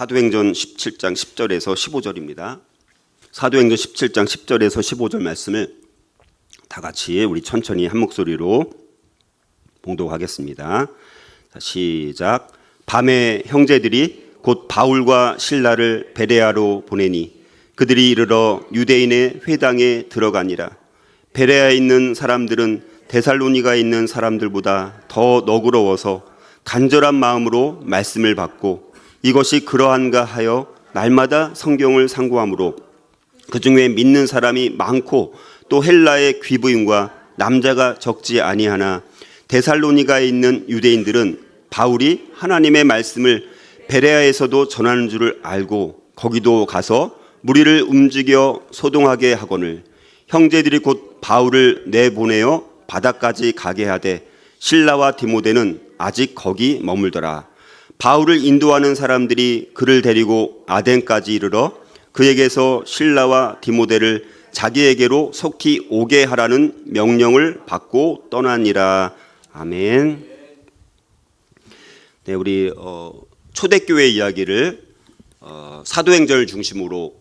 사도행전 17장 10절에서 15절입니다. 사도행전 17장 10절에서 15절 말씀을 다 같이 우리 천천히 한 목소리로 봉독하겠습니다. 자, 시작. 밤에 형제들이 곧 바울과 실라를 베레아로 보내니 그들이 이르러 유대인의 회당에 들어가니라. 베레아에 있는 사람들은 데살로니가에 있는 사람들보다 더 너그러워서 간절한 마음으로 말씀을 받고 이것이 그러한가 하여 날마다 성경을 상고하므로 그 중에 믿는 사람이 많고 또 헬라의 귀부인과 남자가 적지 아니하나 데살로니가에 있는 유대인들은 바울이 하나님의 말씀을 베레아에서도 전하는 줄을 알고 거기도 가서 무리를 움직여 소동하게 하거늘 형제들이 곧 바울을 내보내어 바다까지 가게 하되 실라와 디모데는 아직 거기 머물더라. 바울을 인도하는 사람들이 그를 데리고 아덴까지 이르러 그에게서 실라와 디모데를 자기에게로 속히 오게 하라는 명령을 받고 떠나니라. 아멘. 네, 우리 초대교회 이야기를 사도행전을 중심으로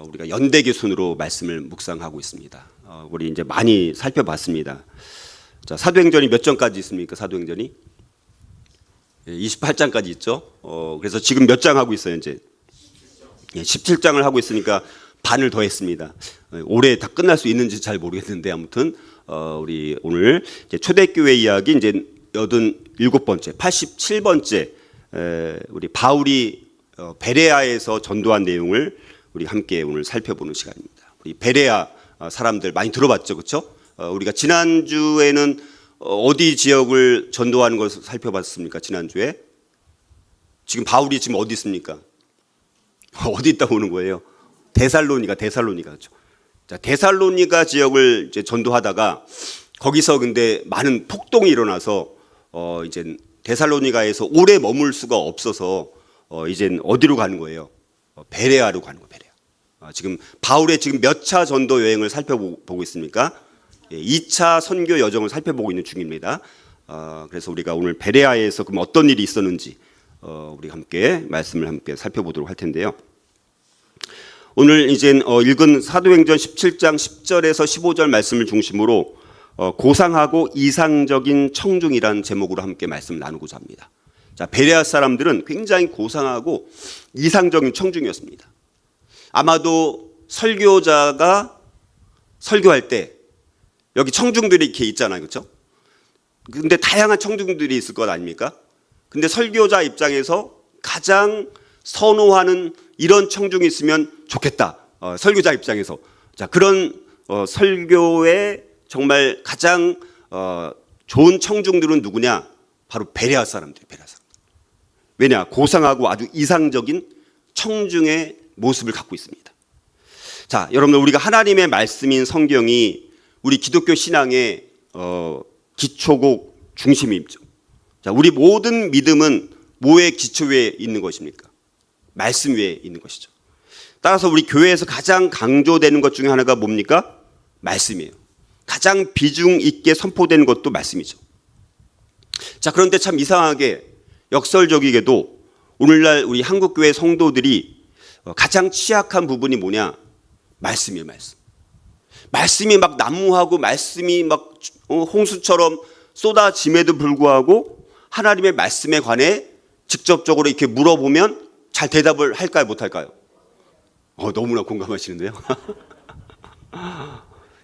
우리가 연대기 순으로 말씀을 묵상하고 있습니다. 우리 이제 많이 살펴봤습니다. 자, 사도행전이 몇 장까지 있습니까? 사도행전이 28장까지 있죠. 그래서 지금 몇 장 하고 있어요? 이제 17장을 하고 있으니까 반을 더 했습니다. 올해 다 끝날 수 있는지 잘 모르겠는데 아무튼 우리 오늘 이제 초대교회 이야기 이제 87번째, 87번째 우리 바울이 베레아에서 전도한 내용을 우리 함께 오늘 살펴보는 시간입니다. 우리 베레아 사람들 많이 들어봤죠, 그렇죠? 우리가 지난주에는 어디 지역을 전도하는 것을 살펴봤습니까? 지난주에 지금 바울이 지금 어디 있습니까? 어디 있다고 오는 거예요? 데살로니가 그렇죠. 자, 데살로니가 지역을 이제 전도하다가 거기서 근데 많은 폭동이 일어나서 이제 데살로니가에서 오래 머물 수가 없어서 이젠 어디로 가는 거예요? 베레아로 가는 거예요. 베레아. 지금 바울의 지금 몇 차 전도 여행을 살펴보고 있습니까? 2차 선교 여정을 살펴보고 있는 중입니다. 그래서 우리가 오늘 베레아에서 그럼 어떤 일이 있었는지 우리 함께 말씀을 함께 살펴보도록 할 텐데요. 오늘 이제 읽은 사도행전 17장 10절에서 15절 말씀을 중심으로 고상하고 이상적인 청중이라는 제목으로 함께 말씀을 나누고자 합니다. 자, 베레아 사람들은 굉장히 고상하고 이상적인 청중이었습니다. 아마도 설교자가 설교할 때 여기 청중들이 이렇게 있잖아요, 그렇죠? 근데 다양한 청중들이 있을 것 아닙니까? 근데 설교자 입장에서 가장 선호하는 이런 청중이 있으면 좋겠다. 설교자 입장에서. 자, 그런 설교에 정말 가장 좋은 청중들은 누구냐? 바로 베레아 사람들, 베레아 사람들. 왜냐? 고상하고 아주 이상적인 청중의 모습을 갖고 있습니다. 자, 여러분들 우리가 하나님의 말씀인 성경이 우리 기독교 신앙의 기초고 중심이죠. 자, 우리 모든 믿음은 뭐의 기초 위에 있는 것입니까? 말씀 위에 있는 것이죠. 따라서 우리 교회에서 가장 강조되는 것 중에 하나가 뭡니까? 말씀이에요. 가장 비중 있게 선포되는 것도 말씀이죠. 자, 그런데 참 이상하게 역설적이게도 오늘날 우리 한국교회 성도들이 가장 취약한 부분이 뭐냐? 말씀이에요, 말씀. 말씀이 막 난무하고 말씀이 막 홍수처럼 쏟아짐에도 불구하고 하나님의 말씀에 관해 직접적으로 이렇게 물어보면 잘 대답을 할까요, 못할까요? 너무나 공감하시는데요.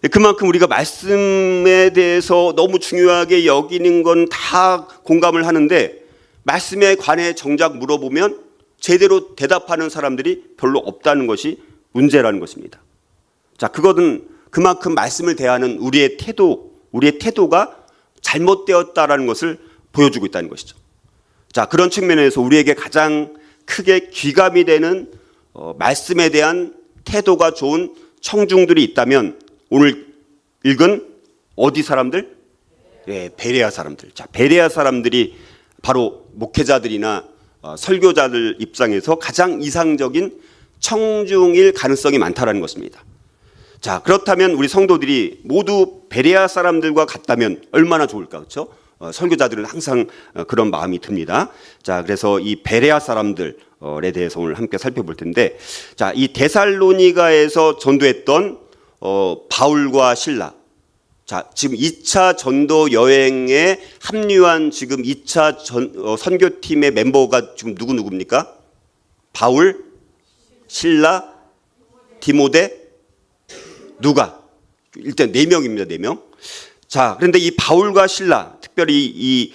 그만큼 우리가 말씀에 대해서 너무 중요하게 여기는 건 다 공감을 하는데 말씀에 관해 정작 물어보면 제대로 대답하는 사람들이 별로 없다는 것이 문제라는 것입니다. 자, 그것은 그만큼 말씀을 대하는 우리의 태도가 잘못되었다라는 것을 보여주고 있다는 것이죠. 자, 그런 측면에서 우리에게 가장 크게 귀감이 되는 말씀에 대한 태도가 좋은 청중들이 있다면 오늘 읽은 어디 사람들? 네, 베레아 사람들. 자, 베레아 사람들이 바로 목회자들이나 설교자들 입장에서 가장 이상적인 청중일 가능성이 많다라는 것입니다. 자, 그렇다면 우리 성도들이 모두 베레아 사람들과 같다면 얼마나 좋을까, 그렇죠? 설교자들은 항상 그런 마음이 듭니다. 자, 그래서 이 베레아 사람들에 대해서 오늘 함께 살펴볼 텐데, 자, 이 데살로니가에서 전도했던 바울과 실라. 자, 지금 2차 전도 여행에 합류한 지금 2차 선교팀의 멤버가 지금 누구입니까? 바울, 실라, 디모데, 누가? 일단 4명입니다. 4명. 자, 그런데 이 바울과 실라, 특별히 이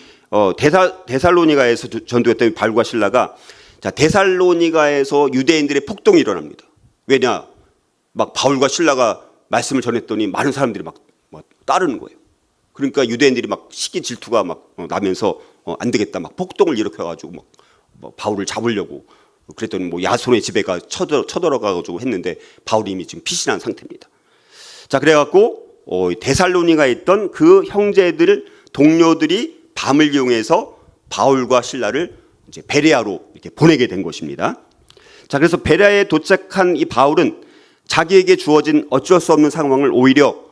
데살로니가에서 전도했던 바울과 실라가, 자, 데살로니가에서 유대인들의 폭동이 일어납니다. 왜냐? 막 바울과 실라가 말씀을 전했더니 많은 사람들이 막 따르는 거예요. 그러니까 유대인들이 막 시기 질투가 막 나면서 안 되겠다, 막 폭동을 일으켜가지고 막 바울을 잡으려고 그랬더니 뭐 야손의 집에가 쳐들어가가지고 했는데 바울이 이미 지금 피신한 상태입니다. 자, 그래갖고 데살로니가에 있던 그 형제들, 동료들이 밤을 이용해서 바울과 실라를 이제 베레아로 이렇게 보내게 된 것입니다. 자, 그래서 베레아에 도착한 이 바울은 자기에게 주어진 어쩔 수 없는 상황을 오히려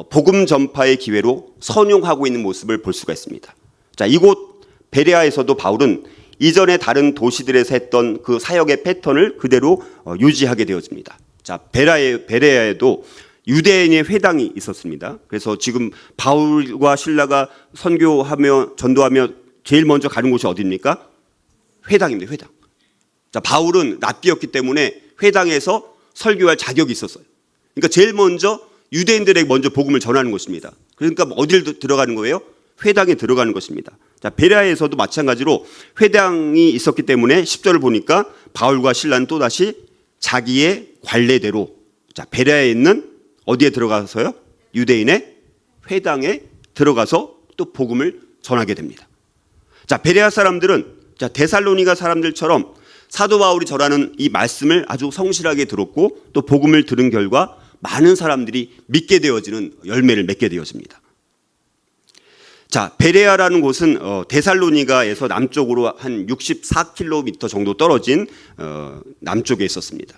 복음 전파의 기회로 선용하고 있는 모습을 볼 수가 있습니다. 자, 이곳 베레아에서도 바울은 이전에 다른 도시들에서 했던 그 사역의 패턴을 그대로 유지하게 되어집니다. 자, 베레아에도 유대인의 회당이 있었습니다. 그래서 지금 바울과 실라가 선교하며 전도하며 제일 먼저 가는 곳이 어디입니까? 회당입니다. 회당. 자, 바울은 랍비였기 때문에 회당에서 설교할 자격이 있었어요. 그러니까 제일 먼저 유대인들에게 먼저 복음을 전하는 것입니다. 그러니까 어딜 들어가는 거예요? 회당에 들어가는 것입니다. 자, 베레아에서도 마찬가지로 회당이 있었기 때문에 10절을 보니까 바울과 실라는 또다시 자기의 관례대로, 자, 베레아에 있는 어디에 들어가서요? 유대인의 회당에 들어가서 또 복음을 전하게 됩니다. 자, 베레아 사람들은, 자, 데살로니가 사람들처럼 사도 바울이 전하는 이 말씀을 아주 성실하게 들었고 또 복음을 들은 결과 많은 사람들이 믿게 되어지는 열매를 맺게 되어집니다. 자, 베레아라는 곳은 데살로니가에서 남쪽으로 한 64km 정도 떨어진 남쪽에 있었습니다.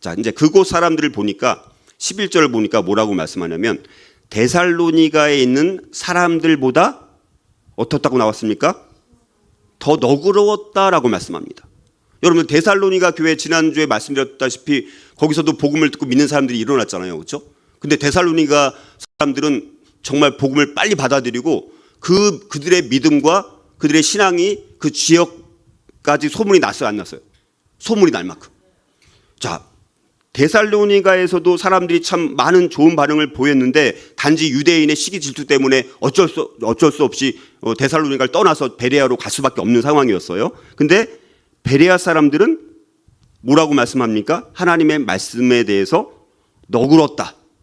자, 이제 그곳 사람들을 보니까 11절을 보니까 뭐라고 말씀하냐면 데살로니가에 있는 사람들보다 어떻다고 나왔습니까? 더 너그러웠다라고 말씀합니다. 여러분, 데살로니가 교회 지난주에 말씀드렸다시피 거기서도 복음을 듣고 믿는 사람들이 일어났잖아요. 그렇죠? 근데 데살로니가 사람들은 정말 복음을 빨리 받아들이고 그들의 믿음과 그들의 신앙이 그 지역까지 소문이 났어요, 안 났어요? 소문이 날 만큼. 자, 데살로니가에서도 사람들이 참 많은 좋은 반응을 보였는데 단지 유대인의 시기 질투 때문에 어쩔 수 없이 데살로니가를 떠나서 베레아로 갈 수밖에 없는 상황이었어요. 근데 베레아 사람들은 뭐라고 말씀합니까? 하나님의 말씀에 대해서 너그럽다라고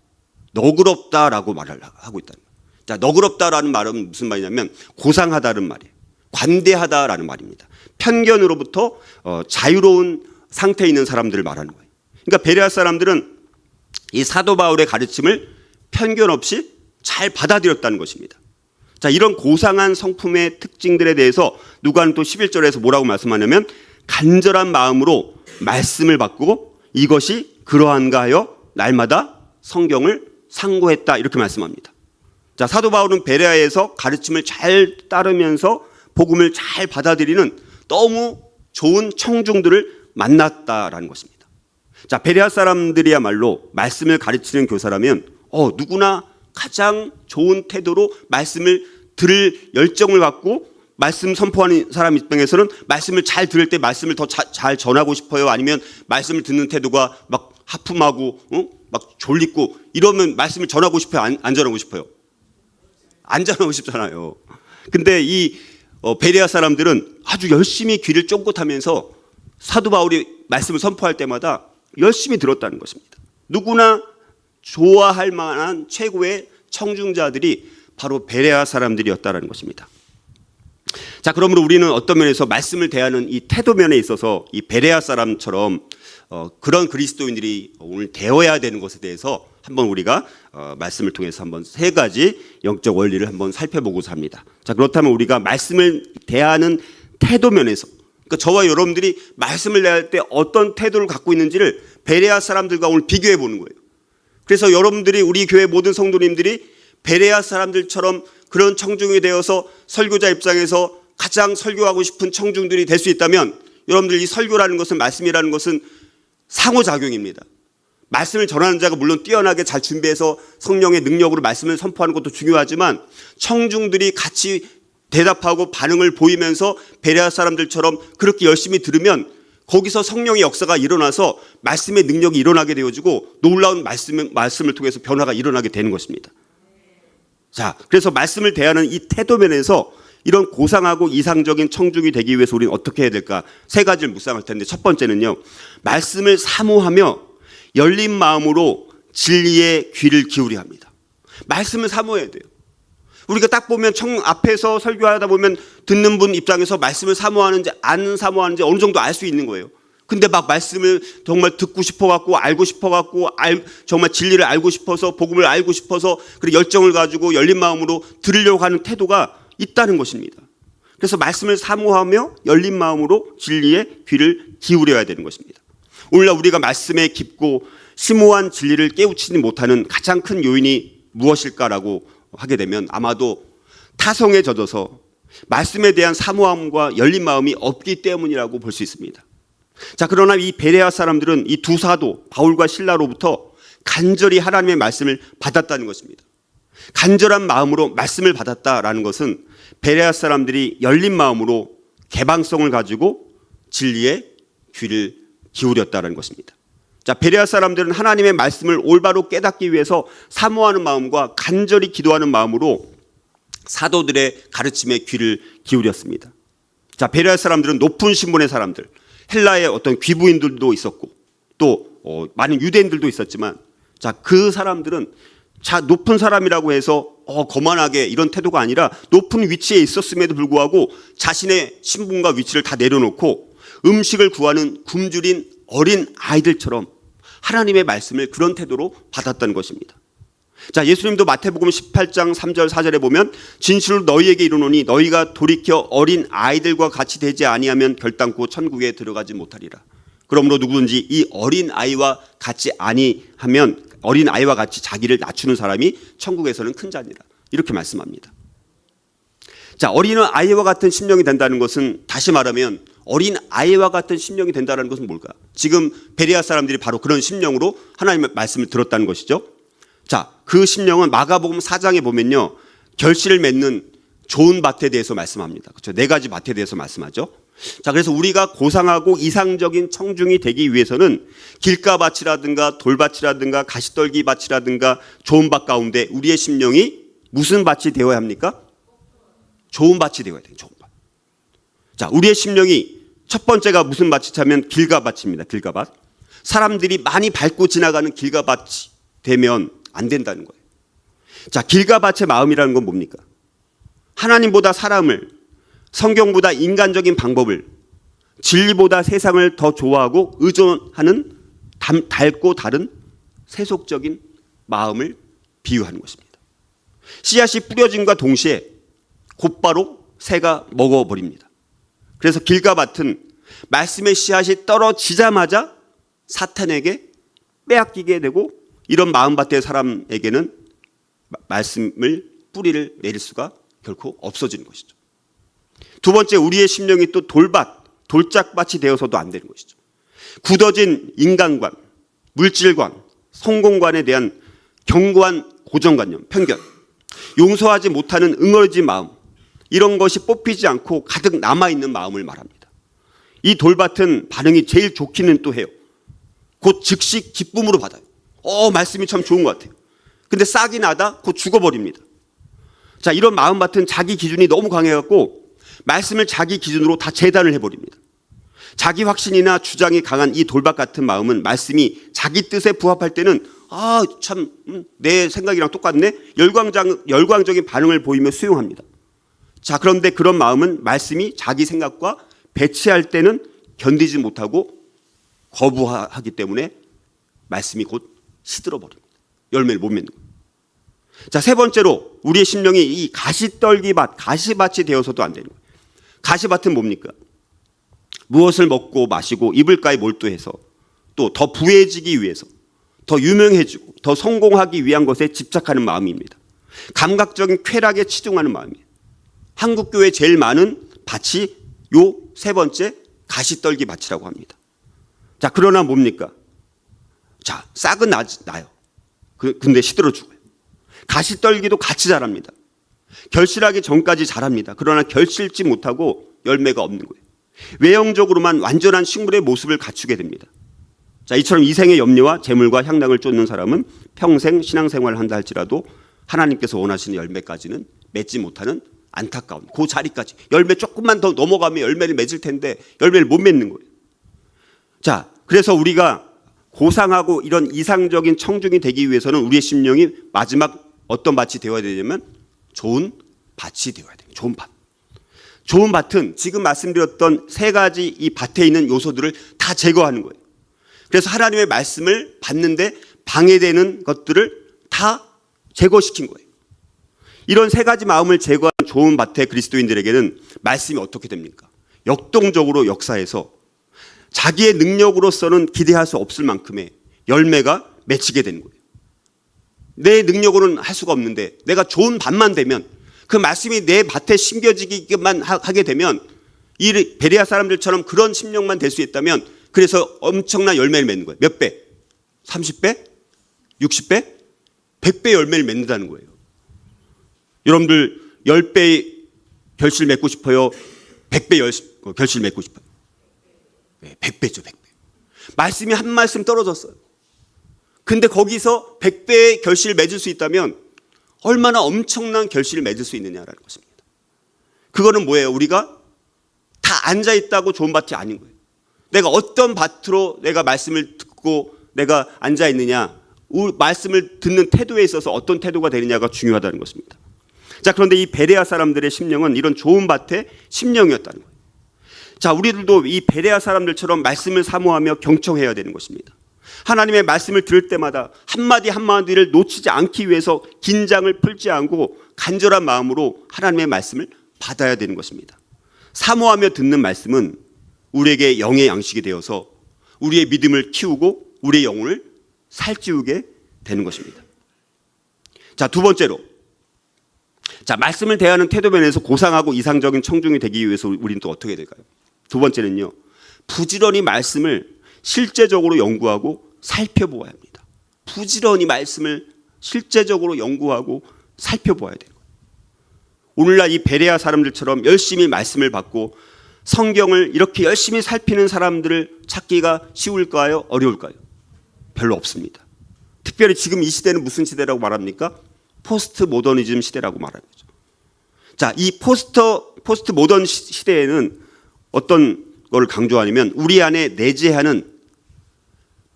말을 하고 있다는 거예요. 자, 너그럽다라는 말은 무슨 말이냐면 고상하다는 말이에요. 관대하다라는 말입니다. 편견으로부터 자유로운 상태에 있는 사람들을 말하는 거예요. 그러니까 베레아 사람들은 이 사도 바울의 가르침을 편견 없이 잘 받아들였다는 것입니다. 자, 이런 고상한 성품의 특징들에 대해서 누가는 또 11절에서 뭐라고 말씀하냐면 간절한 마음으로 말씀을 받고 이것이 그러한가 하여 날마다 성경을 상고했다, 이렇게 말씀합니다. 자, 사도 바울은 베레아에서 가르침을 잘 따르면서 복음을 잘 받아들이는 너무 좋은 청중들을 만났다라는 것입니다. 자, 베레아 사람들이야말로 말씀을 가르치는 교사라면 누구나 가장 좋은 태도로 말씀을 들을 열정을 갖고 말씀 선포하는 사람 입장에서는 말씀을 잘 들을 때 말씀을 더 잘 전하고 싶어요? 아니면 말씀을 듣는 태도가 막 하품하고 막 졸리고 이러면 말씀을 전하고 싶어요? 안 전하고 싶어요? 안 전하고 싶잖아요. 근데 이 베레아 사람들은 아주 열심히 귀를 쫑긋하면서 사도 바울이 말씀을 선포할 때마다 열심히 들었다는 것입니다. 누구나 좋아할 만한 최고의 청중자들이 바로 베레아 사람들이었다는 것입니다. 자, 그러므로 우리는 어떤 면에서 말씀을 대하는 이 태도 면에 있어서 이 베레아 사람처럼 그런 그리스도인들이 오늘 되어야 되는 것에 대해서 한번 우리가 말씀을 통해서 한번 3가지 영적 원리를 한번 살펴보고자 합니다. 자, 그렇다면 우리가 말씀을 대하는 태도 면에서, 그러니까 저와 여러분들이 말씀을 대할 때 어떤 태도를 갖고 있는지를 베레아 사람들과 오늘 비교해 보는 거예요. 그래서 여러분들이, 우리 교회 모든 성도님들이 베레아 사람들처럼 그런 청중이 되어서 설교자 입장에서 가장 설교하고 싶은 청중들이 될 수 있다면 여러분들 이 설교라는 것은 말씀이라는 것은 상호작용입니다. 말씀을 전하는 자가 물론 뛰어나게 잘 준비해서 성령의 능력으로 말씀을 선포하는 것도 중요하지만 청중들이 같이 대답하고 반응을 보이면서 베레아 사람들처럼 그렇게 열심히 들으면 거기서 성령의 역사가 일어나서 말씀의 능력이 일어나게 되어지고 놀라운 말씀을 통해서 변화가 일어나게 되는 것입니다. 자, 그래서 말씀을 대하는 이 태도면에서 이런 고상하고 이상적인 청중이 되기 위해서 우리는 어떻게 해야 될까? 세 가지를 묵상할 텐데 첫 번째는요. 말씀을 사모하며 열린 마음으로 진리의 귀를 기울여야 합니다. 말씀을 사모해야 돼요. 우리가 딱 보면 앞에서 설교하다 보면 듣는 분 입장에서 말씀을 사모하는지 안 사모하는지 어느 정도 알 수 있는 거예요. 근데 막 말씀을 정말 듣고 싶어갖고 알고 싶어갖고 정말 진리를 알고 싶어서 복음을 알고 싶어서 그리고 열정을 가지고 열린 마음으로 들으려고 하는 태도가 있다는 것입니다. 그래서 말씀을 사모하며 열린 마음으로 진리의 귀를 기울여야 되는 것입니다. 오늘날 우리가 말씀에 깊고 심오한 진리를 깨우치지 못하는 가장 큰 요인이 무엇일까라고 하게 되면 아마도 타성에 젖어서 말씀에 대한 사모함과 열린 마음이 없기 때문이라고 볼 수 있습니다. 자, 그러나 이 베레아 사람들은 이 두 사도 바울과 실라로부터 간절히 하나님의 말씀을 받았다는 것입니다. 간절한 마음으로 말씀을 받았다라는 것은 베레아 사람들이 열린 마음으로 개방성을 가지고 진리의 귀를 기울였다는 것입니다. 자, 베레아 사람들은 하나님의 말씀을 올바로 깨닫기 위해서 사모하는 마음과 간절히 기도하는 마음으로 사도들의 가르침에 귀를 기울였습니다. 자, 베레아 사람들은 높은 신분의 사람들, 헬라의 어떤 귀부인들도 있었고 또 많은 유대인들도 있었지만 자, 그 사람들은 높은 사람이라고 해서 거만하게 이런 태도가 아니라 높은 위치에 있었음에도 불구하고 자신의 신분과 위치를 다 내려놓고 음식을 구하는 굶주린 어린 아이들처럼 하나님의 말씀을 그런 태도로 받았다는 것입니다. 자, 예수님도 마태복음 18장 3절 4절에 보면 진실로 너희에게 이르노니 너희가 돌이켜 어린 아이들과 같이 되지 아니하면 결단코 천국에 들어가지 못하리라. 그러므로 누구든지 이 어린 아이와 같이 아니하면 어린 아이와 같이 자기를 낮추는 사람이 천국에서는 큰 자니라. 이렇게 말씀합니다. 자, 어린 아이와 같은 심령이 된다는 것은 다시 말하면 어린 아이와 같은 심령이 된다는 것은 뭘까? 지금 베레아 사람들이 바로 그런 심령으로 하나님의 말씀을 들었다는 것이죠. 자, 그 심령은 마가복음 4장에 보면요. 결실을 맺는 좋은 밭에 대해서 말씀합니다. 그렇죠? 네 가지 밭에 대해서 말씀하죠. 자, 그래서 우리가 고상하고 이상적인 청중이 되기 위해서는 길가밭이라든가 돌밭이라든가 가시떨기 밭이라든가 좋은 밭 가운데 우리의 심령이 무슨 밭이 되어야 합니까? 좋은 밭이 되어야 돼요. 좋은 밭. 자, 우리의 심령이 첫 번째가 무슨 밭이 차면 길가밭입니다. 길가밭. 사람들이 많이 밟고 지나가는 길가밭이 되면 안 된다는 거예요. 자, 길가밭의 마음이라는 건 뭡니까? 하나님보다 사람을, 성경보다 인간적인 방법을, 진리보다 세상을 더 좋아하고 의존하는 닳고 다른 세속적인 마음을 비유하는 것입니다. 씨앗이 뿌려짐과 동시에 곧바로 새가 먹어버립니다. 그래서 길가밭은 말씀의 씨앗이 떨어지자마자 사탄에게 빼앗기게 되고 이런 마음밭의 사람에게는 말씀을 뿌리를 내릴 수가 결코 없어지는 것이죠. 두 번째, 우리의 심령이 또 돌밭, 돌짝밭이 되어서도 안 되는 것이죠. 굳어진 인간관, 물질관, 성공관에 대한 견고한 고정관념, 편견, 용서하지 못하는 응어진 마음, 이런 것이 뽑히지 않고 가득 남아있는 마음을 말합니다. 이 돌밭은 반응이 제일 좋기는 또 해요. 곧 즉시 기쁨으로 받아요. 말씀이 참 좋은 것 같아요. 근데 싹이 나다 곧 죽어버립니다. 자, 이런 마음밭은 자기 기준이 너무 강해갖고 말씀을 자기 기준으로 다 재단을 해버립니다. 자기 확신이나 주장이 강한 이 돌밭 같은 마음은 말씀이 자기 뜻에 부합할 때는 참 내 생각이랑 똑같네, 열광적인 반응을 보이며 수용합니다. 자, 그런데 그런 마음은 말씀이 자기 생각과 배치할 때는 견디지 못하고 거부하기 때문에 말씀이 곧 시들어버립니다. 열매를 못 맺는 거예요. 자, 세 번째로 우리의 심령이 이 가시떨기밭, 가시밭이 되어서도 안 되는 거예요. 가시밭은 뭡니까? 무엇을 먹고 마시고 입을가에 몰두해서 또 더 부해지기 위해서 더 유명해지고 더 성공하기 위한 것에 집착하는 마음입니다. 감각적인 쾌락에 치중하는 마음이에요. 한국 교회 제일 많은 밭이 요 세 번째 가시떨기 밭이라고 합니다. 자, 그러나 뭡니까? 자, 싹은 나요. 근데 시들어 죽어요. 가시떨기도 같이 자랍니다. 결실하기 전까지 자랍니다. 그러나 결실지 못하고 열매가 없는 거예요. 외형적으로만 완전한 식물의 모습을 갖추게 됩니다. 자, 이처럼 이생의 염려와 재물과 향락을 쫓는 사람은 평생 신앙생활을 한다 할지라도 하나님께서 원하시는 열매까지는 맺지 못하는 안타까운 그 자리까지, 열매 조금만 더 넘어가면 열매를 맺을 텐데 열매를 못 맺는 거예요. 자, 그래서 우리가 고상하고 이런 이상적인 청중이 되기 위해서는 우리의 심령이 마지막 어떤 밭이 되어야 되냐면 좋은 밭이 되어야 돼요. 좋은 밭. 좋은 밭은 지금 말씀드렸던 세 가지 이 밭에 있는 요소들을 다 제거하는 거예요. 그래서 하나님의 말씀을 받는데 방해되는 것들을 다 제거시킨 거예요. 이런 세 가지 마음을 제거한 좋은 밭의 그리스도인들에게는 말씀이 어떻게 됩니까? 역동적으로 역사해서 자기의 능력으로서는 기대할 수 없을 만큼의 열매가 맺히게 되는 거예요. 내 능력으로는 할 수가 없는데 내가 좋은 밭만 되면, 그 말씀이 내 밭에 심겨지기만 하게 되면, 이 베레아 사람들처럼 그런 심령만 될 수 있다면, 그래서 엄청난 열매를 맺는 거예요. 몇 배? 30배? 60배? 100배 열매를 맺는다는 거예요. 여러분들 10배 결실 맺고 싶어요? 100배 결실 맺고 싶어요? 네, 100배죠, 100배. 말씀이 한 말씀 떨어졌어요. 근데 거기서 100배의 결실을 맺을 수 있다면 얼마나 엄청난 결실을 맺을 수 있느냐라는 것입니다. 그거는 뭐예요? 우리가 다 앉아있다고 좋은 밭이 아닌 거예요. 내가 어떤 밭으로 내가 말씀을 듣고 내가 앉아있느냐, 말씀을 듣는 태도에 있어서 어떤 태도가 되느냐가 중요하다는 것입니다. 자, 그런데 이 베레아 사람들의 심령은 이런 좋은 밭의 심령이었다는 거예요. 자, 우리들도 이 베레아 사람들처럼 말씀을 사모하며 경청해야 되는 것입니다. 하나님의 말씀을 들을 때마다 한마디 한마디를 놓치지 않기 위해서 긴장을 풀지 않고 간절한 마음으로 하나님의 말씀을 받아야 되는 것입니다. 사모하며 듣는 말씀은 우리에게 영의 양식이 되어서 우리의 믿음을 키우고 우리의 영혼을 살찌우게 되는 것입니다. 자, 두 번째로, 자, 말씀을 대하는 태도 면에서 고상하고 이상적인 청중이 되기 위해서 우리는 또 어떻게 될까요? 두 번째는요, 부지런히 말씀을 실제적으로 연구하고 살펴보아야 합니다. 부지런히 말씀을 실제적으로 연구하고 살펴보아야 돼요. 오늘날 이 베레아 사람들처럼 열심히 말씀을 받고 성경을 이렇게 열심히 살피는 사람들을 찾기가 쉬울까요? 어려울까요? 별로 없습니다. 특별히 지금 이 시대는 무슨 시대라고 말합니까? 포스트 모더니즘 시대라고 말하는 거죠. 자, 이 포스트 모던 시대에는 어떤 걸 강조하냐면 우리 안에 내재하는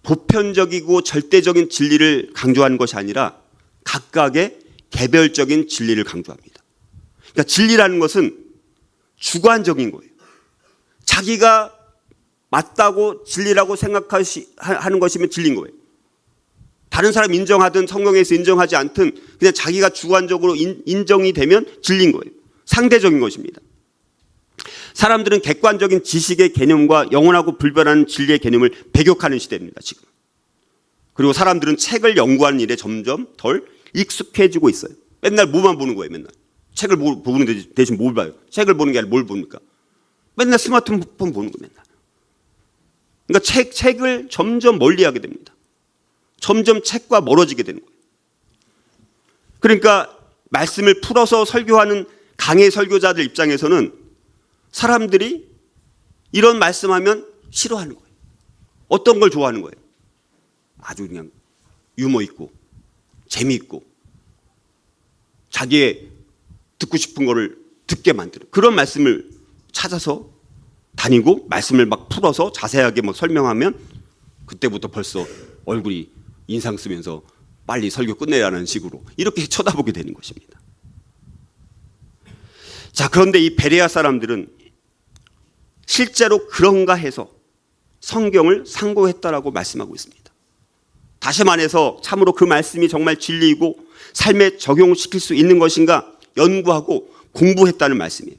보편적이고 절대적인 진리를 강조하는 것이 아니라 각각의 개별적인 진리를 강조합니다. 그러니까 진리라는 것은 주관적인 거예요. 자기가 맞다고 진리라고 생각하는 것이면 진리인 거예요. 다른 사람 인정하든 성경에서 인정하지 않든 그냥 자기가 주관적으로 인정이 되면 진리인 거예요. 상대적인 것입니다. 사람들은 객관적인 지식의 개념과 영원하고 불변한 진리의 개념을 배격하는 시대입니다, 지금. 그리고 사람들은 책을 연구하는 일에 점점 덜 익숙해지고 있어요. 맨날 뭐만 보는 거예요, 맨날. 책을 보는 대신 뭘 봐요? 책을 보는 게 아니라 뭘 봅니까? 맨날 스마트폰 보는 거예요, 맨날. 그러니까 책을 점점 멀리하게 됩니다. 점점 책과 멀어지게 되는 거예요. 그러니까 말씀을 풀어서 설교하는 강해 설교자들 입장에서는 사람들이 이런 말씀하면 싫어하는 거예요. 어떤 걸 좋아하는 거예요? 아주 그냥 유머 있고 재미있고 자기의 듣고 싶은 거를 듣게 만드는 그런 말씀을 찾아서 다니고 말씀을 막 풀어서 자세하게 막 설명하면 그때부터 벌써 얼굴이 인상 쓰면서 빨리 설교 끝내라는 식으로 이렇게 쳐다보게 되는 것입니다. 자, 그런데 이 베레아 사람들은 실제로 그런가 해서 성경을 상고했다라고 말씀하고 있습니다. 다시 말해서 참으로 그 말씀이 정말 진리이고 삶에 적용시킬 수 있는 것인가 연구하고 공부했다는 말씀이에요.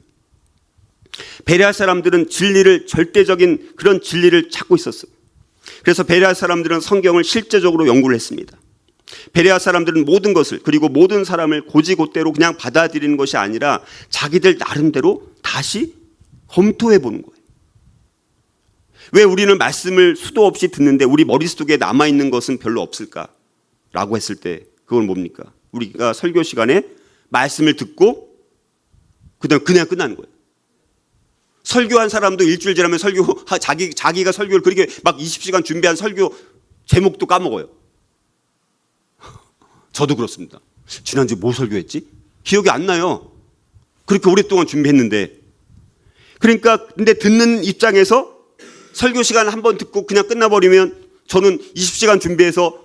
베레아 사람들은 진리를, 절대적인 그런 진리를 찾고 있었어요. 그래서 베레아 사람들은 성경을 실제적으로 연구를 했습니다. 베레아 사람들은 모든 것을, 그리고 모든 사람을 고지고대로 그냥 받아들이는 것이 아니라 자기들 나름대로 다시 검토해 보는 거예요. 왜 우리는 말씀을 수도 없이 듣는데 우리 머릿속에 남아있는 것은 별로 없을까? 라고 했을 때 그건 뭡니까? 우리가 설교 시간에 말씀을 듣고 그냥 끝나는 거예요. 설교한 사람도 일주일 지나면 자기가 설교를 그렇게 막 20시간 준비한 설교 제목도 까먹어요. 저도 그렇습니다. 지난주에 뭐 설교했지? 기억이 안 나요. 그렇게 오랫동안 준비했는데. 그러니까 근데 듣는 입장에서 설교 시간 한번 듣고 그냥 끝나버리면 저는 20시간 준비해서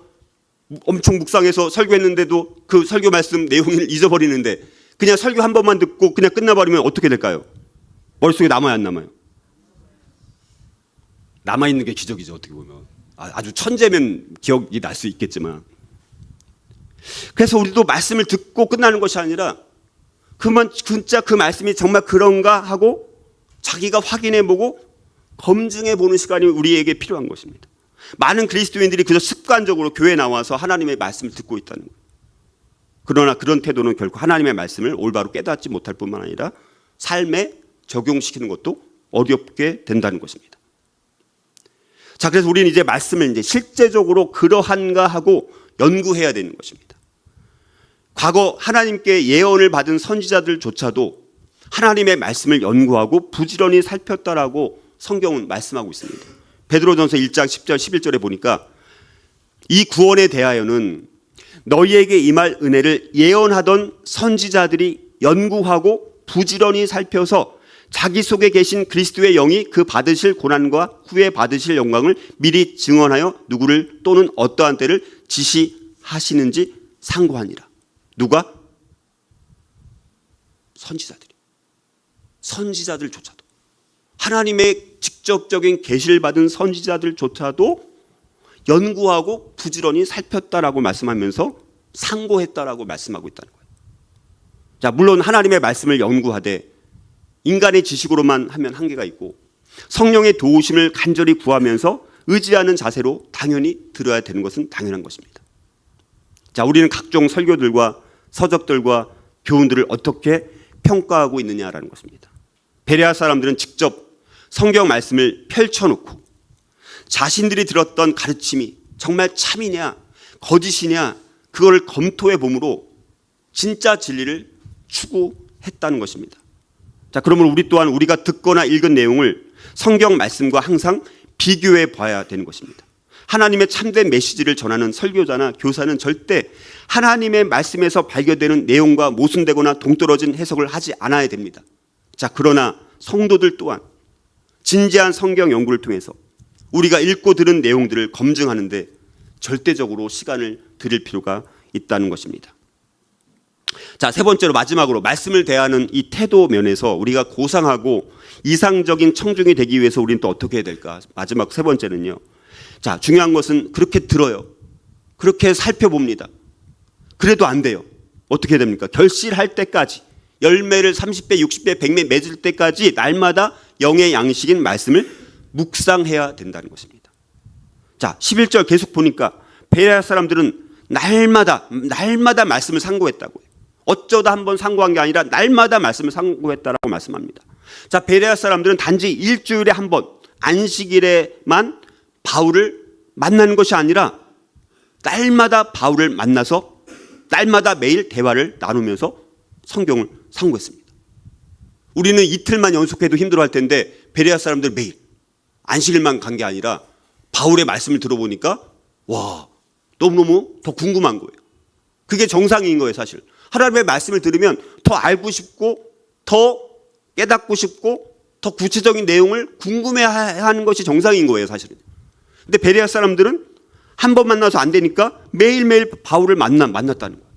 엄청 묵상해서 설교했는데도 그 설교 말씀 내용을 잊어버리는데 그냥 설교 한 번만 듣고 그냥 끝나버리면 어떻게 될까요? 머릿속에 남아요, 안 남아요? 남아있는 게 기적이죠, 어떻게 보면. 아주 천재면 기억이 날 수 있겠지만. 그래서 우리도 말씀을 듣고 끝나는 것이 아니라 진짜 그 말씀이 정말 그런가 하고 자기가 확인해보고 검증해보는 시간이 우리에게 필요한 것입니다. 많은 그리스도인들이 그저 습관적으로 교회에 나와서 하나님의 말씀을 듣고 있다는 거예요. 그러나 그런 태도는 결코 하나님의 말씀을 올바로 깨닫지 못할 뿐만 아니라 삶에 적용시키는 것도 어렵게 된다는 것입니다. 자, 그래서 우리는 이제 말씀을 이제 실제적으로 그러한가 하고 연구해야 되는 것입니다. 과거 하나님께 예언을 받은 선지자들조차도 하나님의 말씀을 연구하고 부지런히 살폈다라고 성경은 말씀하고 있습니다. 베드로전서 1장 10절 11절에 보니까 이 구원에 대하여는 너희에게 임할 은혜를 예언하던 선지자들이 연구하고 부지런히 살펴서 자기 속에 계신 그리스도의 영이 그 받으실 고난과 후에 받으실 영광을 미리 증언하여 누구를 또는 어떠한 때를 지시하시는지 상고하니라. 누가? 선지자들조차도. 하나님의 직접적인 계시를 받은 선지자들조차도 연구하고 부지런히 살폈다라고 말씀하면서 상고했다라고 말씀하고 있다는 거예요. 자, 물론 하나님의 말씀을 연구하되 인간의 지식으로만 하면 한계가 있고 성령의 도우심을 간절히 구하면서 의지하는 자세로 당연히 들어야 되는 것은 당연한 것입니다. 자, 우리는 각종 설교들과 서적들과 교훈들을 어떻게 평가하고 있느냐라는 것입니다. 베레아 사람들은 직접 성경 말씀을 펼쳐놓고 자신들이 들었던 가르침이 정말 참이냐 거짓이냐 그걸 검토해 봄으로 진짜 진리를 추구했다는 것입니다. 자, 그러면 우리 또한 우리가 듣거나 읽은 내용을 성경 말씀과 항상 비교해 봐야 되는 것입니다. 하나님의 참된 메시지를 전하는 설교자나 교사는 절대 하나님의 말씀에서 발견되는 내용과 모순되거나 동떨어진 해석을 하지 않아야 됩니다. 자, 그러나 성도들 또한 진지한 성경 연구를 통해서 우리가 읽고 들은 내용들을 검증하는데 절대적으로 시간을 들일 필요가 있다는 것입니다. 자, 세 번째로 마지막으로 말씀을 대하는 이 태도 면에서 우리가 고상하고 이상적인 청중이 되기 위해서 우리는 또 어떻게 해야 될까? 마지막 세 번째는요. 자, 중요한 것은 그렇게 들어요. 그렇게 살펴봅니다. 그래도 안 돼요. 어떻게 해야 됩니까? 결실할 때까지 열매를 30배, 60배, 100배 맺을 때까지 날마다 영의 양식인 말씀을 묵상해야 된다는 것입니다. 자, 11절 계속 보니까 베레아 사람들은 날마다 말씀을 상고했다고요. 어쩌다 한번 상고한 게 아니라 날마다 말씀을 상고했다라고 말씀합니다. 자, 베레아 사람들은 단지 일주일에 한 번 안식일에만 바울을 만나는 것이 아니라 날마다 바울을 만나서 날마다 매일 대화를 나누면서 성경을 상고했습니다. 우리는 이틀만 연속해도 힘들어할 텐데 베레아 사람들 매일 안식일만 간 게 아니라 바울의 말씀을 들어보니까 와, 너무너무 더 궁금한 거예요. 그게 정상인 거예요, 사실. 하나님의 말씀을 들으면 더 알고 싶고 더 깨닫고 싶고 더 구체적인 내용을 궁금해하는 것이 정상인 거예요, 사실은. 근데 베레아 사람들은 한 번 만나서 안 되니까 매일매일 바울을 만났다는 거예요.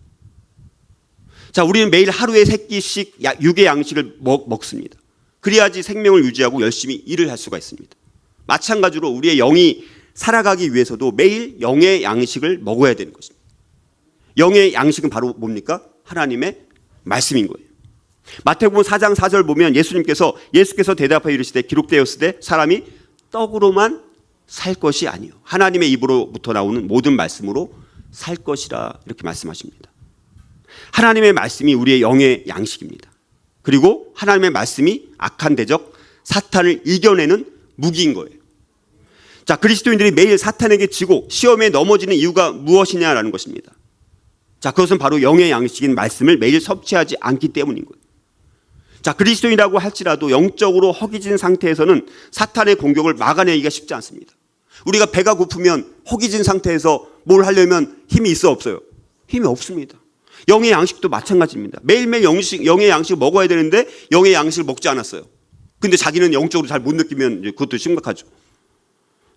자, 우리는 매일 하루에 3끼씩 육의 양식을 먹습니다. 그래야지 생명을 유지하고 열심히 일을 할 수가 있습니다. 마찬가지로 우리의 영이 살아가기 위해서도 매일 영의 양식을 먹어야 되는 것입니다. 영의 양식은 바로 뭡니까? 하나님의 말씀인 거예요. 마태복음 4장 4절 보면 예수께서 대답하여 이르시되 기록되었으되 사람이 떡으로만 살 것이 아니요 하나님의 입으로부터 나오는 모든 말씀으로 살 것이라 이렇게 말씀하십니다. 하나님의 말씀이 우리의 영의 양식입니다. 그리고 하나님의 말씀이 악한 대적 사탄을 이겨내는 무기인 거예요. 자, 그리스도인들이 매일 사탄에게 지고 시험에 넘어지는 이유가 무엇이냐라는 것입니다. 자, 그것은 바로 영의 양식인 말씀을 매일 섭취하지 않기 때문인 거예요. 자, 그리스도인이라고 할지라도 영적으로 허기진 상태에서는 사탄의 공격을 막아내기가 쉽지 않습니다. 우리가 배가 고프면 허기진 상태에서 뭘 하려면 힘이 있어 없어요? 힘이 없습니다. 영의 양식도 마찬가지입니다. 매일매일 영의 양식을 먹어야 되는데 영의 양식을 먹지 않았어요. 근데 자기는 영적으로 잘 못 느끼면 그것도 심각하죠.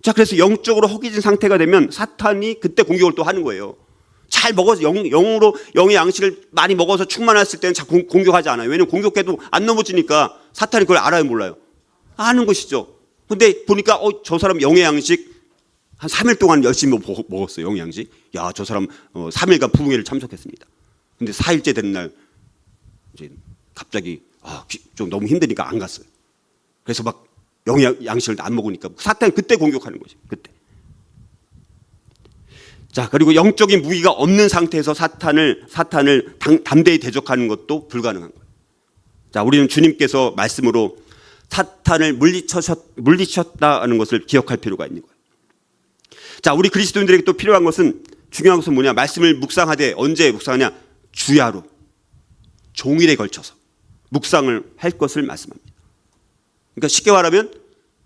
자, 그래서 영적으로 허기진 상태가 되면 사탄이 그때 공격을 또 하는 거예요. 잘 먹어서 영으로 영의 양식을 많이 먹어서 충만했을 때는 공격하지 않아요. 왜냐하면 공격해도 안 넘어지니까 사탄이 그걸 알아요, 몰라요? 아는 것이죠. 근데 보니까 저 사람 영의 양식 한 3일 동안 열심히 먹었어요. 영의 양식. 야, 저 사람 3일간 부흥회를 참석했습니다. 근데 4일째 되는 날 이제 갑자기 좀 너무 힘드니까 안 갔어요. 그래서 막 영의 양식을 안 먹으니까 사탄이 그때 공격하는 거죠. 그때. 자, 그리고 영적인 무기가 없는 상태에서 사탄을 담대히 대적하는 것도 불가능한 거예요. 자, 우리는 주님께서 말씀으로 사탄을 물리쳤다는 것을 기억할 필요가 있는 거예요. 자, 우리 그리스도인들에게 또 필요한 것은 중요한 것은 뭐냐? 말씀을 묵상하되 언제 묵상하냐? 주야로 종일에 걸쳐서 묵상을 할 것을 말씀합니다. 그러니까 쉽게 말하면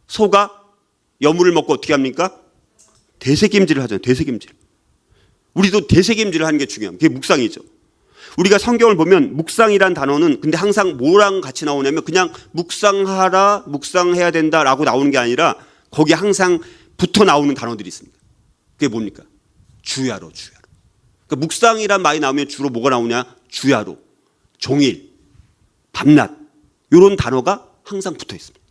소가 여물을 먹고 어떻게 합니까? 되새김질을 하잖아요. 되새김질. 우리도 되새김질을 하는 게 중요합니다. 그게 묵상이죠. 우리가 성경을 보면 묵상이란 단어는 근데 항상 뭐랑 같이 나오냐면 그냥 묵상하라, 묵상해야 된다라고 나오는 게 아니라 거기에 항상 붙어 나오는 단어들이 있습니다. 그게 뭡니까? 주야로. 그러니까 묵상이란 말이 나오면 주로 뭐가 나오냐? 주야로, 종일, 밤낮 이런 단어가 항상 붙어 있습니다.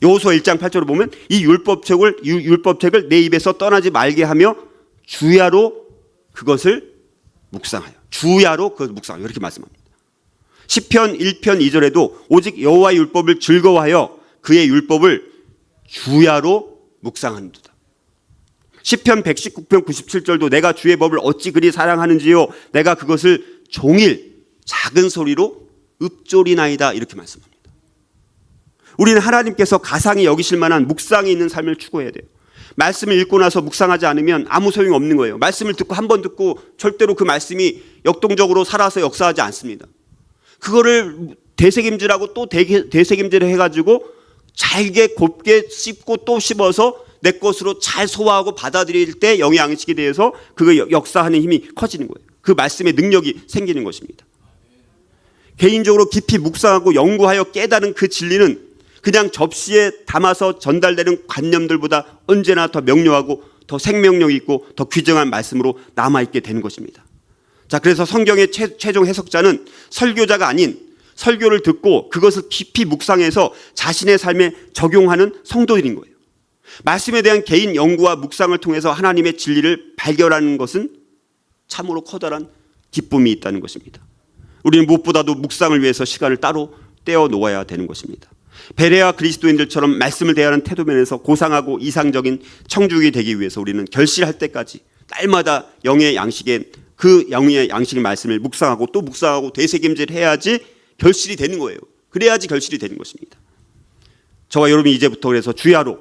여호수아 1장 8절을 보면 이 율법책을 내 입에서 떠나지 말게 하며 주야로 그것을 묵상하여. 주야로 그것을 묵상하여. 이렇게 말씀합니다. 시편 1편 2절에도 오직 여호와의 율법을 즐거워하여 그의 율법을 주야로 묵상하는도다. 시편 119편 97절도 내가 주의 법을 어찌 그리 사랑하는지요 내가 그것을 종일 작은 소리로 읊조리나이다. 이렇게 말씀합니다. 우리는 하나님께서 가상히 여기실 만한 묵상이 있는 삶을 추구해야 돼요. 말씀을 읽고 나서 묵상하지 않으면 아무 소용이 없는 거예요. 말씀을 듣고 한 번 듣고 절대로 그 말씀이 역동적으로 살아서 역사하지 않습니다. 그거를 되새김질하고 또 되새김질을 해가지고 잘게 곱게 씹고 또 씹어서 내 것으로 잘 소화하고 받아들일 때 영의 양식에 대해서 그거 역사하는 힘이 커지는 거예요. 그 말씀의 능력이 생기는 것입니다. 개인적으로 깊이 묵상하고 연구하여 깨달은 그 진리는 그냥 접시에 담아서 전달되는 관념들보다 언제나 더 명료하고 더 생명력 있고 더 귀정한 말씀으로 남아있게 되는 것입니다. 자, 그래서 성경의 최종 해석자는 설교자가 아닌 설교를 듣고 그것을 깊이 묵상해서 자신의 삶에 적용하는 성도들인 거예요. 말씀에 대한 개인 연구와 묵상을 통해서 하나님의 진리를 발견하는 것은 참으로 커다란 기쁨이 있다는 것입니다. 우리는 무엇보다도 묵상을 위해서 시간을 따로 떼어 놓아야 되는 것입니다. 베레아 그리스도인들처럼 말씀을 대하는 태도면에서 고상하고 이상적인 청중이 되기 위해서 우리는 결실할 때까지 날마다 영의 양식의 말씀을 묵상하고 또 묵상하고 되새김질해야지 결실이 되는 거예요. 그래야지 결실이 되는 것입니다. 저와 여러분이 이제부터 그래서 주야로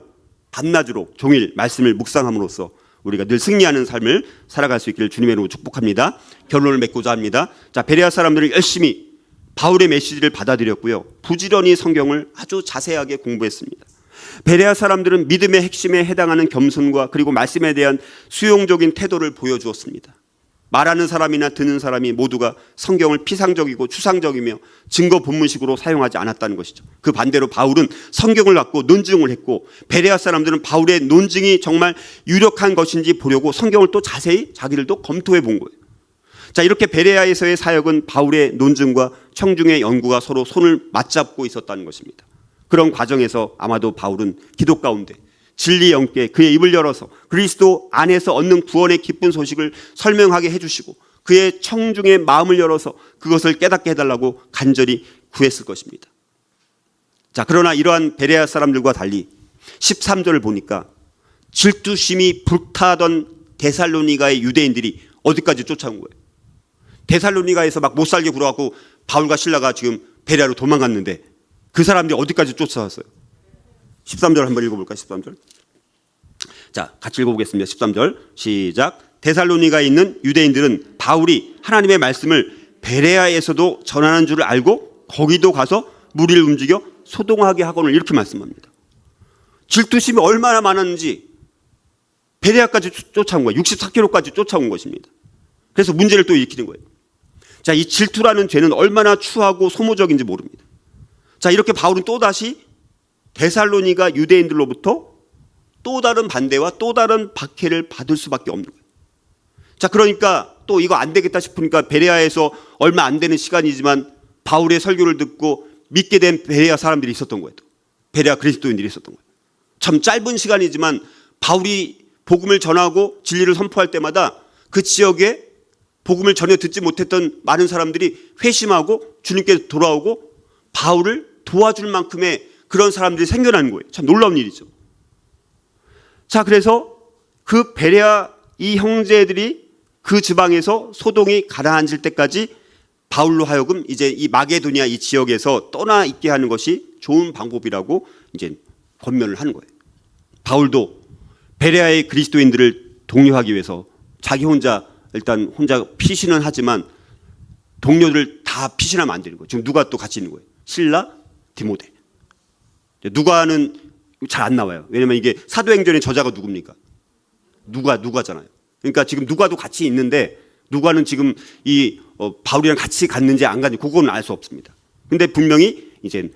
밤낮으로 종일 말씀을 묵상함으로써 우리가 늘 승리하는 삶을 살아갈 수 있기를 주님의 이름으로 축복합니다. 결론을 맺고자 합니다. 자, 베레아 사람들은 열심히 바울의 메시지를 받아들였고요. 부지런히 성경을 아주 자세하게 공부했습니다. 베레아 사람들은 믿음의 핵심에 해당하는 겸손과 그리고 말씀에 대한 수용적인 태도를 보여주었습니다. 말하는 사람이나 듣는 사람이 모두가 성경을 피상적이고 추상적이며 증거 본문식으로 사용하지 않았다는 것이죠. 그 반대로 바울은 성경을 갖고 논증을 했고 베레아 사람들은 바울의 논증이 정말 유력한 것인지 보려고 성경을 또 자세히 자기들도 검토해 본 거예요. 자, 이렇게 베레아에서의 사역은 바울의 논증과 청중의 연구가 서로 손을 맞잡고 있었다는 것입니다. 그런 과정에서 아마도 바울은 기도 가운데 진리 영께 그의 입을 열어서 그리스도 안에서 얻는 구원의 기쁜 소식을 설명하게 해주시고 그의 청중의 마음을 열어서 그것을 깨닫게 해달라고 간절히 구했을 것입니다. 자, 그러나 이러한 베레아 사람들과 달리 13절을 보니까 질투심이 불타던 데살로니가의 유대인들이 어디까지 쫓아온 거예요? 데살로니가에서 막 못 살게 굴어갖고 바울과 실라가 지금 베레아로 도망갔는데 그 사람들이 어디까지 쫓아왔어요? 13절 한번 읽어볼까요? 13절. 자, 같이 읽어보겠습니다. 13절 시작. 데살로니가에 있는 유대인들은 바울이 하나님의 말씀을 베레아에서도 전하는 줄을 알고 거기도 가서 무리를 움직여 소동하게 하고는 이렇게 말씀합니다. 질투심이 얼마나 많았는지 베레아까지 쫓아온 거예요. 64km까지 쫓아온 것입니다. 그래서 문제를 또 일으키는 거예요. 자, 이 질투라는 죄는 얼마나 추하고 소모적인지 모릅니다. 자, 이렇게 바울은 또다시 데살로니가 유대인들로부터 또 다른 반대와 또 다른 박해를 받을 수밖에 없는 거예요. 자, 그러니까 또 이거 안 되겠다 싶으니까 베레아에서 얼마 안 되는 시간이지만 바울의 설교를 듣고 믿게 된 베레아 사람들이 있었던 거예요. 베레아 그리스도인들이 있었던 거예요. 참 짧은 시간이지만 바울이 복음을 전하고 진리를 선포할 때마다 그 지역에 복음을 전혀 듣지 못했던 많은 사람들이 회심하고 주님께 돌아오고 바울을 도와줄 만큼의 그런 사람들이 생겨나는 거예요. 참 놀라운 일이죠. 자, 그래서 그 베레아 이 형제들이 그 지방에서 소동이 가라앉을 때까지 바울로 하여금 이제 이 마게도니아 이 지역에서 떠나 있게 하는 것이 좋은 방법이라고 이제 권면을 하는 거예요. 바울도 베레아의 그리스도인들을 독려하기 위해서 자기 혼자 일단 혼자 피신은 하지만 동료들 다 피신하면 안 되는 거예요. 지금 누가 또 같이 있는 거예요? 실라, 디모데. 누가는 잘 안 나와요. 왜냐면 이게 사도행전의 저자가 누굽니까? 누가잖아요. 그러니까 지금 누가도 같이 있는데 누가는 지금 이 바울이랑 같이 갔는지 안 갔는지 그거는 알 수 없습니다. 근데 분명히 이제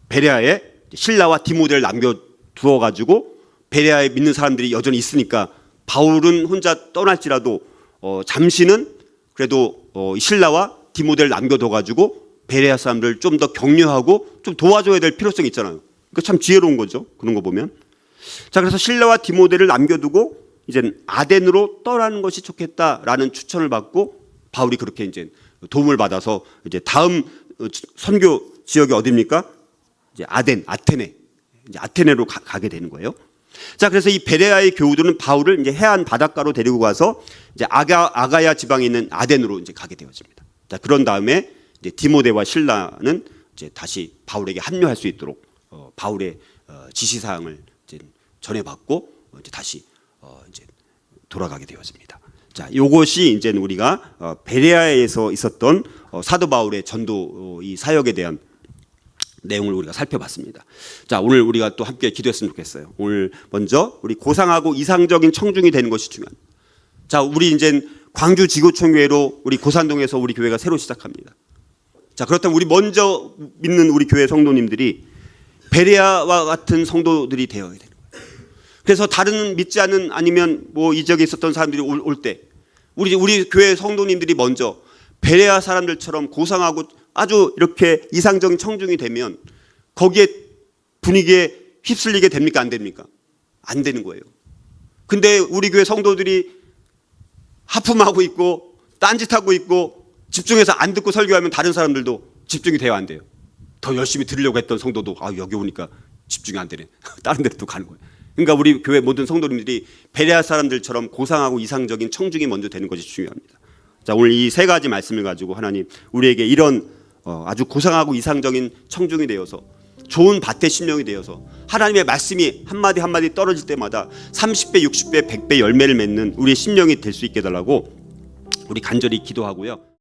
베레아에 실라와 디모데를 남겨두어 가지고 베레아에 믿는 사람들이 여전히 있으니까 바울은 혼자 떠날지라도 잠시는 그래도 실라와 디모데를 남겨둬 가지고 베레아 사람들을 좀 더 격려하고 좀 도와줘야 될 필요성이 있잖아요. 그러니까 참 지혜로운 거죠. 그런 거 보면. 자, 그래서 실라와 디모데를 남겨두고 이제 아덴으로 떠나는 것이 좋겠다라는 추천을 받고 바울이 그렇게 이제 도움을 받아서 이제 다음 선교 지역이 어디입니까? 이제 아테네. 이제 아테네로 가게 되는 거예요. 자, 그래서 이 베레아의 교우들은 바울을 이제 해안 바닷가로 데리고 가서 이제 아가야 지방에 있는 아덴으로 이제 가게 되어집니다. 자, 그런 다음에 이제 디모데와 실라는 이제 다시 바울에게 합류할 수 있도록 바울의 지시 사항을 이제 전해받고 이제 다시 이제 돌아가게 되어집니다. 자, 이것이 이제 우리가 베레아에서 있었던 사도 바울의 전도 이 사역에 대한 내용을 우리가 살펴봤습니다. 자, 오늘 우리가 또 함께 기도했으면 좋겠어요. 오늘 먼저 우리 고상하고 이상적인 청중이 되는 것이 중요합니다. 자, 우리 이제 광주 지구촌교회로 우리 고산동에서 우리 교회가 새로 시작합니다. 자, 그렇다면 우리 먼저 믿는 우리 교회 성도님들이 베레아와 같은 성도들이 되어야 되는 거예요. 그래서 다른 믿지 않는 아니면 뭐 이 지역에 있었던 사람들이 올 때 우리 교회 성도님들이 먼저 베레아 사람들처럼 고상하고 아주 이렇게 이상적인 청중이 되면 거기에 분위기에 휩쓸리게 됩니까? 안 됩니까? 안 되는 거예요. 근데 우리 교회 성도들이 하품하고 있고 딴짓하고 있고 집중해서 안 듣고 설교하면 다른 사람들도 집중이 돼야 안 돼요. 더 열심히 들으려고 했던 성도도 여기 오니까 집중이 안 되네. 다른 데로 또 가는 거예요. 그러니까 우리 교회 모든 성도님들이 베레아 사람들처럼 고상하고 이상적인 청중이 먼저 되는 것이 중요합니다. 자, 오늘 이 세 가지 말씀을 가지고 하나님 우리에게 이런 아주 고상하고 이상적인 청중이 되어서 좋은 밭의 심령이 되어서 하나님의 말씀이 한마디 한마디 떨어질 때마다 30배, 60배, 100배 열매를 맺는 우리의 심령이 될 수 있게 해달라고 우리 간절히 기도하고요.